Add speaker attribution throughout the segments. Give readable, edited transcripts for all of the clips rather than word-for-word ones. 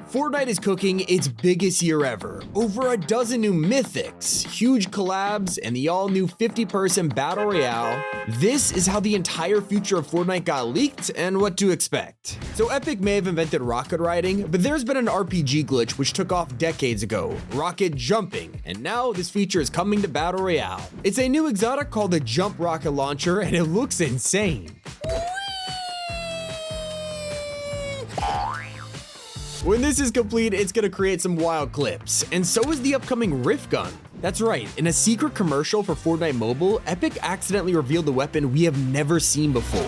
Speaker 1: Fortnite is cooking its biggest year ever. Over a dozen new mythics, huge collabs, and the all-new 50-person battle royale. This is how the entire future of Fortnite got leaked and what to expect. So Epic may have invented rocket riding, but there's been an RPG glitch which took off decades ago, rocket jumping, and now this feature is coming to battle royale. It's a new exotic called the Jump Rocket Launcher, and it looks insane. When this is complete, it's gonna create some wild clips, and so is the upcoming Rift Gun. That's right, in a secret commercial for Fortnite Mobile, Epic accidentally revealed a weapon we have never seen before.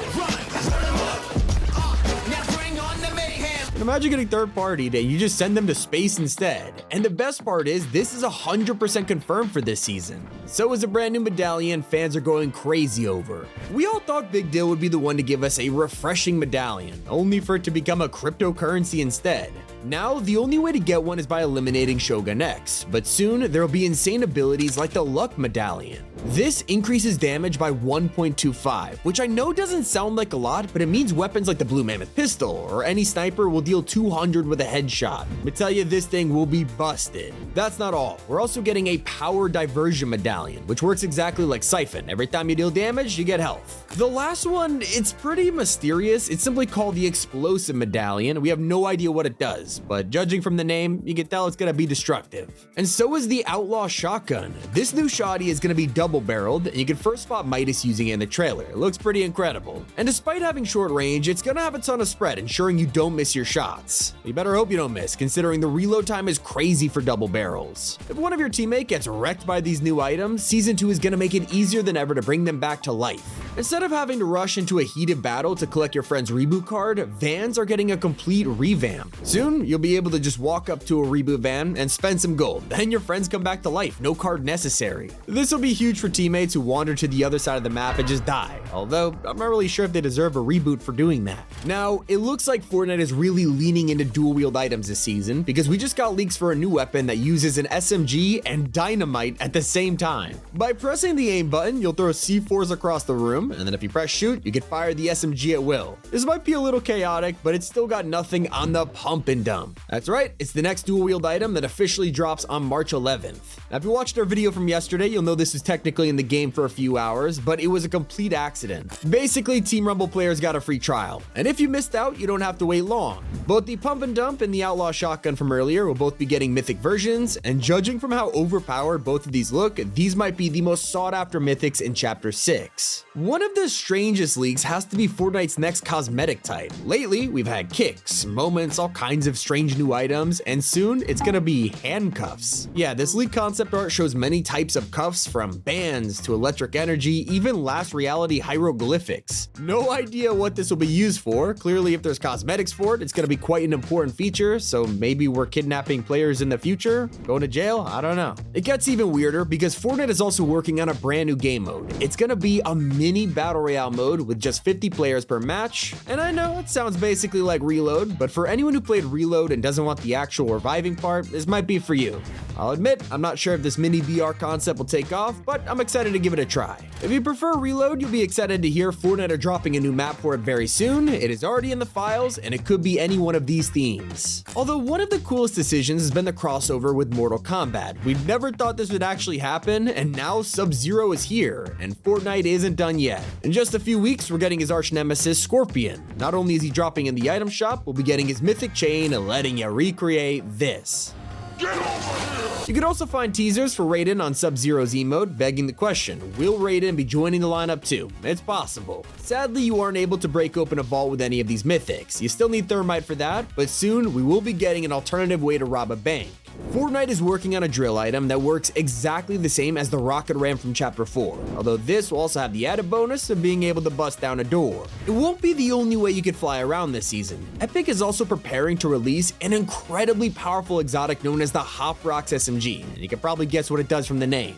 Speaker 1: And imagine getting third party that you just send them to space instead. And the best part is, this is 100% confirmed for this season. So is a brand new medallion fans are going crazy over. We all thought Big Deal would be the one to give us a refreshing medallion, only for it to become a cryptocurrency instead. Now, the only way to get one is by eliminating Shogun X, but soon there will be insane abilities like the Luck Medallion. This increases damage by 1.25, which I know doesn't sound like a lot, but it means weapons like the Blue Mammoth Pistol or any sniper will deal 200 with a headshot. But tell you, this thing will be busted. That's not all. We're also getting a Power Diversion Medallion, which works exactly like Siphon. Every time you deal damage, you get health. The last one, it's pretty mysterious. It's simply called the Explosive Medallion. We have no idea what it does, but judging from the name, you can tell it's gonna be destructive. And so is the Outlaw Shotgun. This new shotty is gonna be double-barreled, and you can first spot Midas using it in the trailer. It looks pretty incredible. And despite having short range, it's gonna have a ton of spread, ensuring you don't miss your shots. You better hope you don't miss, considering the reload time is crazy for double barrels. If one of your teammates gets wrecked by these new items, Season 2 is gonna make it easier than ever to bring them back to life. Instead of having to rush into a heated battle to collect your friend's reboot card, vans are getting a complete revamp. Soon, you'll be able to just walk up to a reboot van and spend some gold. Then your friends come back to life, no card necessary. This will be huge for teammates who wander to the other side of the map and just die, although I'm not really sure if they deserve a reboot for doing that. Now, it looks like Fortnite is really leaning into dual-wield items this season because we just got leaks for a new weapon that uses an SMG and dynamite at the same time. By pressing the aim button, you'll throw C4s across the room, and then if you press shoot, you can fire the SMG at will. This might be a little chaotic, but it's still got nothing on the pump and dump. That's right, it's the next dual-wield item that officially drops on March 11th. Now, if you watched our video from yesterday, you'll know this was technically in the game for a few hours, but it was a complete accident. Basically, Team Rumble players got a free trial, and if you missed out, you don't have to wait long. Both the Pump and Dump and the Outlaw Shotgun from earlier will both be getting mythic versions, and judging from how overpowered both of these look, these might be the most sought-after mythics in Chapter 6. One of the strangest leaks has to be Fortnite's next cosmetic type. Lately, we've had kicks, moments, all kinds of strange new items, and soon it's gonna be handcuffs. Yeah, this leak concept art shows many types of cuffs, from bands to electric energy, even last reality hieroglyphics. No idea what this will be used for. Clearly, if there's cosmetics for it, it's gonna be quite an important feature, so maybe we're kidnapping players in the future? Going to jail? I don't know. It gets even weirder because Fortnite is also working on a brand new game mode. It's gonna be a mini battle royale mode with just 50 players per match, and I know it sounds basically like Reload, but for anyone who played Reload and doesn't want the actual reviving part, this might be for you. I'll admit, I'm not sure if this mini BR concept will take off, but I'm excited to give it a try. If you prefer Reload, you'll be excited to hear Fortnite are dropping a new map for it very soon. It is already in the files, and it could be any one of these themes. Although one of the coolest decisions has been the crossover with Mortal Kombat. We've never thought this would actually happen, and now Sub-Zero is here, and Fortnite isn't done yet. In just a few weeks, we're getting his arch nemesis, Scorpion. Not only is he dropping in the item shop, we'll be getting his mythic chain and letting you recreate this. Get over here! You can also find teasers for Raiden on Sub-Zero's emote, begging the question, will Raiden be joining the lineup too? It's possible. Sadly, you aren't able to break open a vault with any of these mythics. You still need thermite for that, but soon we will be getting an alternative way to rob a bank. Fortnite is working on a drill item that works exactly the same as the rocket ram from Chapter 4, although this will also have the added bonus of being able to bust down a door. It won't be the only way you can fly around this season. Epic is also preparing to release an incredibly powerful exotic known as the Hop Rocks SMG, and you can probably guess what it does from the name.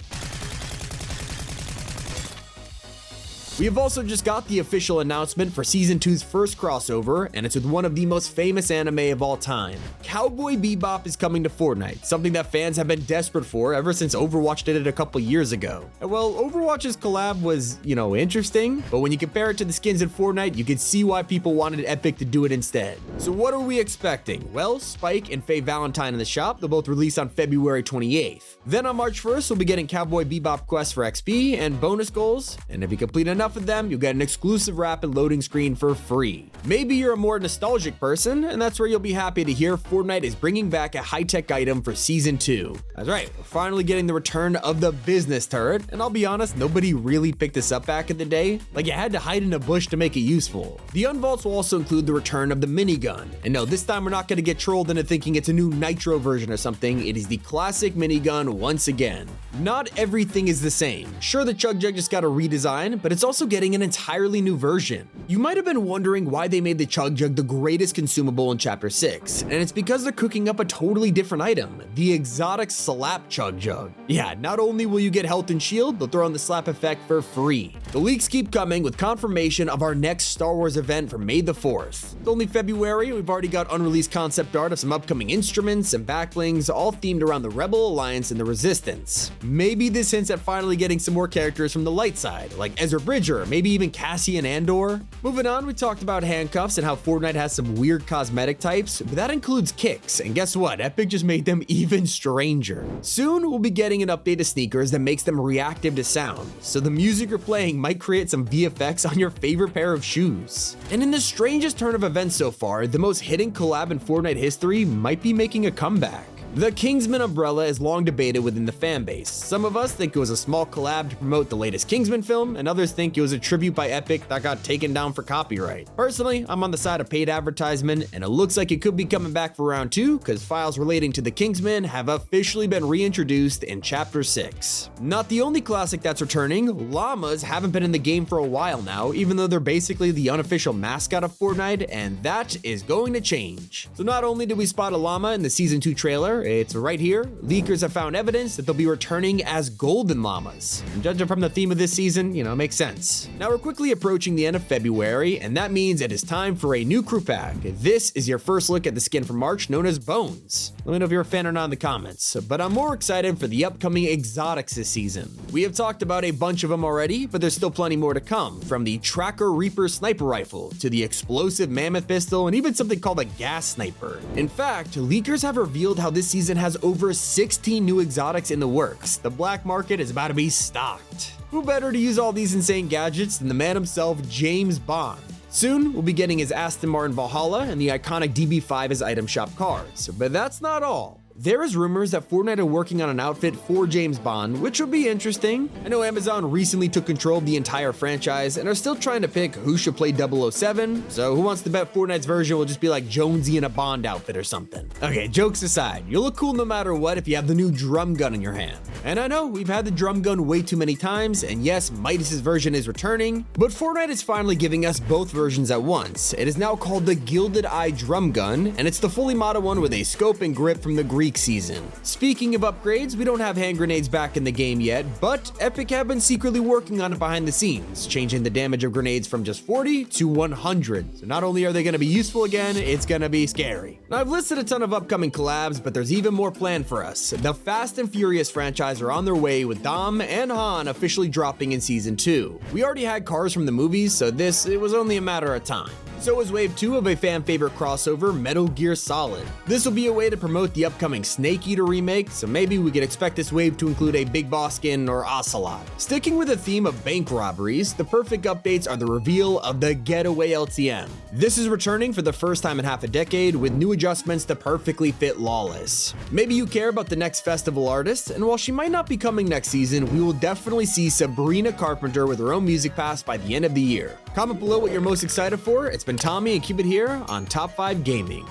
Speaker 1: We have also just got the official announcement for Season 2's first crossover, and it's with one of the most famous anime of all time. Cowboy Bebop is coming to Fortnite, something that fans have been desperate for ever since Overwatch did it a couple years ago. And well, Overwatch's collab was, interesting, but when you compare it to the skins in Fortnite, you can see why people wanted Epic to do it instead. So what are we expecting? Well, Spike and Faye Valentine in the shop, they'll both release on February 28th. Then on March 1st, we'll be getting Cowboy Bebop quests for XP and bonus goals, and if you complete enough of them, you'll get an exclusive rapid loading screen for free. Maybe you're a more nostalgic person, and that's where you'll be happy to hear Fortnite is bringing back a high-tech item for Season 2. That's right, we're finally getting the return of the business turret, and I'll be honest, nobody really picked this up back in the day. Like, you had to hide in a bush to make it useful. The unvaults will also include the return of the minigun, and no, this time we're not going to get trolled into thinking it's a new Nitro version or something. It is the classic minigun once again. Not everything is the same. Sure, the chug just got a redesign, but it's also getting an entirely new version. You might have been wondering why they made the chug the greatest consumable in Chapter 6, and it's because they're cooking up a totally different item, the exotic slap chug. Yeah, not only will you get health and shield, they'll throw on the slap effect for free. The leaks keep coming with confirmation of our next Star Wars event for May the 4th. It's only February, we've already got unreleased concept art of some upcoming instruments and backblings, all themed around the Rebel Alliance and the Resistance. Maybe this hints at finally getting some more characters from the light side, like Ezra Bridger, maybe even Cassian Andor. Moving on, we talked about handcuffs and how Fortnite has some weird cosmetic types, but that includes kicks, and guess what? Epic just made them even stranger. Soon, we'll be getting an update to sneakers that makes them reactive to sound, so the music you're playing might create some VFX on your favorite pair of shoes. And in the strangest turn of events so far, the most hidden collab in Fortnite history might be making a comeback. The Kingsman umbrella is long debated within the fanbase. Some of us think it was a small collab to promote the latest Kingsman film, and others think it was a tribute by Epic that got taken down for copyright. Personally, I'm on the side of paid advertisement, and it looks like it could be coming back for round 2 because files relating to the Kingsman have officially been reintroduced in Chapter 6. Not the only classic that's returning, llamas haven't been in the game for a while now, even though they're basically the unofficial mascot of Fortnite, and that is going to change. So not only did we spot a llama in the Season 2 trailer, it's right here. Leakers have found evidence that they'll be returning as golden llamas. And judging from the theme of this season, it makes sense. Now we're quickly approaching the end of February, and that means it is time for a new crew pack. This is your first look at the skin from March, known as Bones. Let me know if you're a fan or not in the comments, but I'm more excited for the upcoming exotics this season. We have talked about a bunch of them already, but there's still plenty more to come, from the Tracker Reaper sniper rifle to the explosive mammoth pistol and even something called a gas sniper. In fact, leakers have revealed how this season has over 16 new exotics in the works. The black market is about to be stocked. Who better to use all these insane gadgets than the man himself, James Bond? Soon, we'll be getting his Aston Martin Valhalla and the iconic DB5 as item shop cards. But that's not all. There is rumors that Fortnite are working on an outfit for James Bond, which would be interesting. I know Amazon recently took control of the entire franchise and are still trying to pick who should play 007, so who wants to bet Fortnite's version will just be like Jonesy in a Bond outfit or something? Okay, jokes aside, you'll look cool no matter what if you have the new drum gun in your hand. And I know we've had the drum gun way too many times, and yes, Midas's version is returning, but Fortnite is finally giving us both versions at once. It is now called the Gilded Eye Drum Gun, and it's the fully modded one with a scope and grip from the Greek season. Speaking of upgrades, we don't have hand grenades back in the game yet, but Epic have been secretly working on it behind the scenes, changing the damage of grenades from just 40 to 100. So not only are they going to be useful again, it's going to be scary. Now, I've listed a ton of upcoming collabs, but there's even more planned for us. The Fast and Furious franchise are on their way, with Dom and Han officially dropping in Season 2. We already had cars from the movies, so it was only a matter of time. So is Wave 2 of a fan favorite crossover, Metal Gear Solid. This will be a way to promote the upcoming Snake Eater remake, so maybe we could expect this wave to include a Big Boss skin or Ocelot. Sticking with the theme of bank robberies, the perfect updates are the reveal of the Getaway LTM. This is returning for the first time in half a decade with new adjustments to perfectly fit Lawless. Maybe you care about the next festival artist, and while she might not be coming next season, we will definitely see Sabrina Carpenter with her own music pass by the end of the year. Comment below what you're most excited for. It's been Tommy, and keep it here on Top 5 Gaming.